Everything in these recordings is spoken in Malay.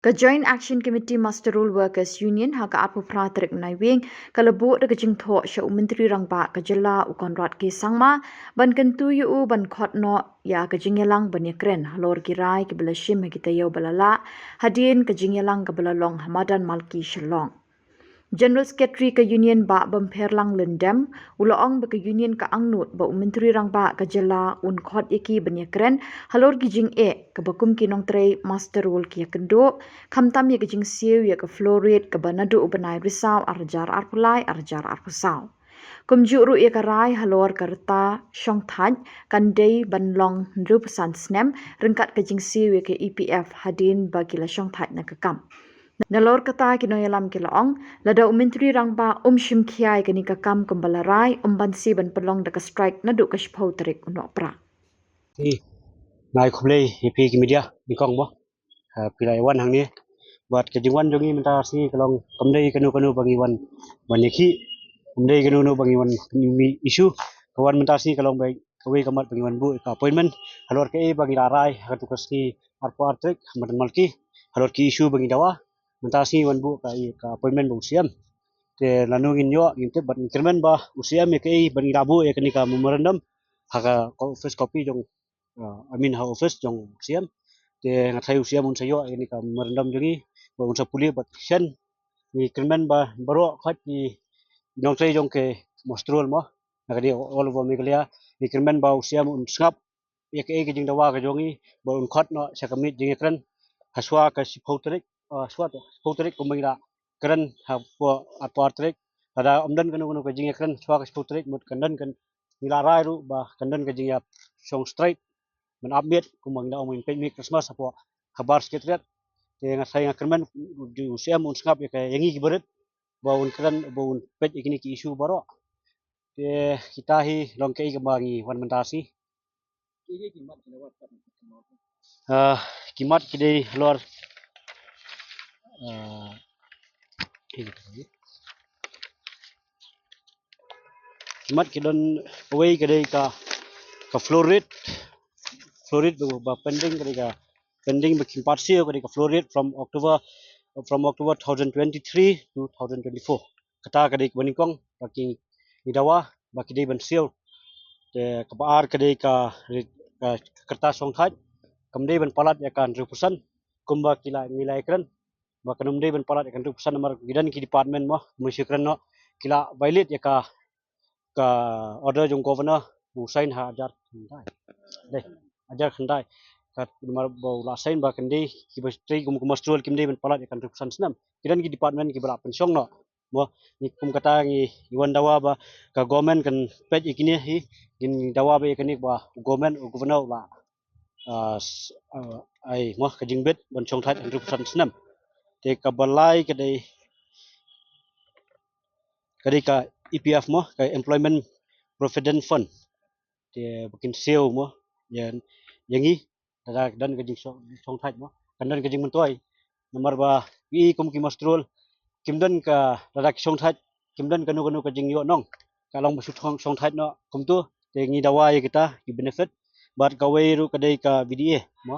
Ka Joint Action Committee Master Rule Workers Union ha ka apu pratrik nai wing ka lebu de jing tho sha menteri rangba ka jela u konrad ki sangma ban kan tu yu ban khot no ya ka jingelang ban yakren halor ki rai ki bela shim ki tayo balala hadin ka jingelang ka bela long hamadan malki shalong General Secretary ke Union ba bamperlang lendam uloong ba ke Union ka angnut ba menteri rang ba ka jela un khot iki banyakren halor gijing ka bakum ki nong trei master rule ki kendo khamtam ye gijing siu ye ka fluoride ka banadu ubanai risaw arjar arpulai arjar arpusau kumjuru ye ka rai halor karta shong thaj kandei banlong ndrup san snem ringkat gijing siu ye ka EPF hadin ba kila shong thaj na ka kam Nalor kata kino yalam kilaong, lada menteri rangba shim kiai kani kakam kumbalarai bansi ban pelong daka strike nadu kashpau tarik unok pra. Nai kumlei ipi ki media ni kong mo pilai wan hang ni buat kejingwan jongi minta si kalong kumlei kanu bagi wan baniki kumlei kanu bagi wan isu kawan minta si kalong baik kawe kamat bagi wan bu ka appointment halor ke bagi larai hatu kasi arpo artrik madan malki halor ki isu bagi dawa minta si wan bu ka appointment bu siam te lanu ngin yo ngin te bat increment ba usiam ke bagi rabu ya kani ka memorandum haka first copy jong amin ha office jong siam te ngathai usiam un sayo ini ka memorandum jongi ba un sapuli bat sen ni increment ba baro khat ni nong sei jong ke mostrol mo nakadi all over meghalaya increment ba usiam un sngap ya ke jing dawa ka jongi ba un khat no sakamit jing ekran haswa ka sipotrik swat potrik kumbira kran ha po atwartrik ada omdan kanu ka jing ekran swa ka sipotrik mut kandan kan nilarai ru ba kandan ka jing ya song straight men update kumang na umin pemi Christmas apo kabar sekretariat yang saya kerman di usia mun skap ya kayak yangi kibaret baun kran baun pet ikini ki isu baro te kita hi long kai kebangi wan mentasi kimat kide luar kimat kidon away kide ka fluoride ba pending kide ka pending bikin parsio kide ka fluoride from October 2023 to 2024 kata kade banikong baki idawa baki de bensil te kabar kade ka kertas song thaj kamde ban palat ya kan repusan kumba kila nilai kran ba kanum de ban palat ya kan repusan nomor gidan ki department mo musyikran no kila bailit ya ka order jong governor bu sain ha ajar khandai deh ajar khandai kat nomor bu la sain ba kande ki bastri kum kumastrol kimde ban palat ya kan repusan snam gidan ki department ki bala pensiong no mo ni kum kata ngi iwan dawa ba ka government kan pej ikini hi gin dawa ba ikani ba government governor la ai mo ka jingbet ban chong that repusan snam te ka balai kadai ka EPF mo ka employment provident fund te bikin seo mo yan yangi tada dan ka jing chong that mo kandan ka jing mentoy nomor ba i kum ki mastrol kimdan ka tada ki chong that kimdan kanu ka jing yo nong kalong masuk chong that no kum tu te ngi dawa ya kita ki benefit bat ka wei ru kadai ka VDA mo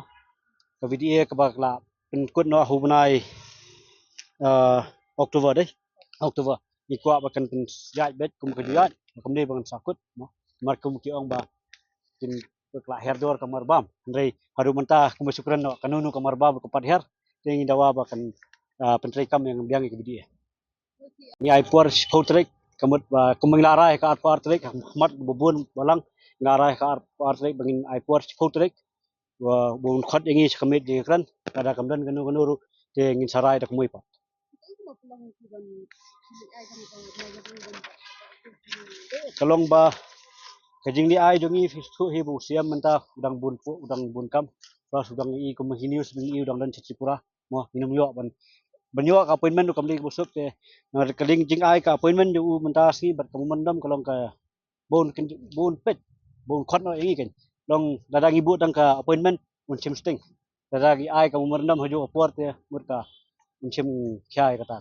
ka VDA ka bakla penkut no hubnai Oktober deh Oktober ikwa bakan pen jaj bet kum ka jaj kum de bakan sakut mo mar kum ki ong ba kin bekla herdor kamar bam ndrei haru mentah kum syukran no kanunu kamar bam ko pat her tengi dawa bakan pentrei kam yang biang ke dia ni ai por poutrek kamut ba kumang larai ka par trek mat bubun balang larai ka par trek bangin ai por poutrek wa bun khat yangi sakamit de kran kada kamdan kanu ru te ngin sarai dak moi pa kalong ba kajing li ai jongi su he bu siam menta udang bun kam plus udang i kum hinius bing i udang dan cicipura mo minum yo ban yo ka appointment kam li busuk te nar kaling jing ai ka appointment ju menta si bat kam mandam kalong ka bon pet bon khot no ingi ken long dadang ibu dang ka appointment un chim sting dadagi ai ka mandam hojo apor te murka un chim khyai kata